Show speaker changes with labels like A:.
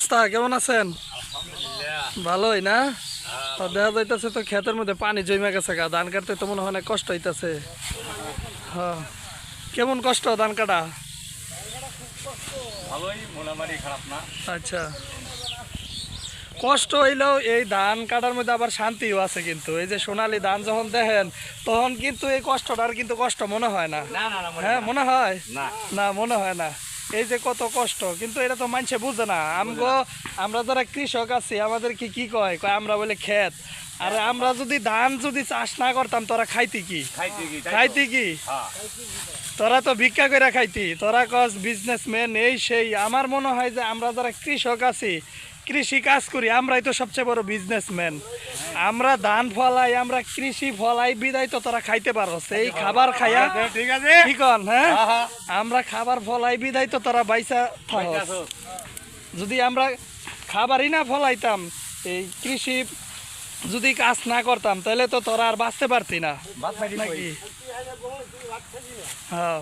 A: অবস্থা? কেমন আছেন? ভালোই না? দেখা যাইতেছে তো ক্ষেতের মধ্যে পানি জমে গেছে গা, ধান কাটতে তো মনে হয় না কষ্ট হইতেছে। হ্যাঁ, কেমন কষ্ট ধান কাটা? আচ্ছা, কষ্ট হইলেও এই ধান কাটার মধ্যে আবার শান্তিও আছে, কিন্তু এই যে সোনালী ধান যখন দেখেন তখন কিন্তু এই কষ্টটার কিন্তু কষ্ট মনে হয় না। হ্যাঁ, মনে হয় না, মনে হয় না। এই যে কত কষ্ট, কিন্তু এটা তো মানুষে বুঝে না। আমরা যারা কৃষক আছি আমাদের কি কয় আমরা বলে ক্ষেত। আর আমরা যদি ধান যদি চাষ না করতাম তোরা খাইতি কি? তোরা তো ভিক্ষা করে খাইতি। তোরা কস বিজনেসম্যান এই সেই। আমার মনে হয় যে আমরা যারা কৃষক আছি, কৃষি কাজ করি, আমরাই তো সবচেয়ে বড় বিজনেসম্যান। আমরা ধান ফলাই, আমরা কৃষি ফলাই, বিদায় তো তোরা খাইতে পারো এই খাবার খাইয়া। ঠিক আছে, ঠিক। হ্যাঁ, আমরা খাবার ফলাই বিদায় তো তোরা বাইসা থাকস। যদি আমরা খাবারই না ফলাইতাম, এই কৃষি যদি কাজ না করতাম, তাহলে তো তোরা আর বাঁচতে পারতি না নাকি? হ্যাঁ।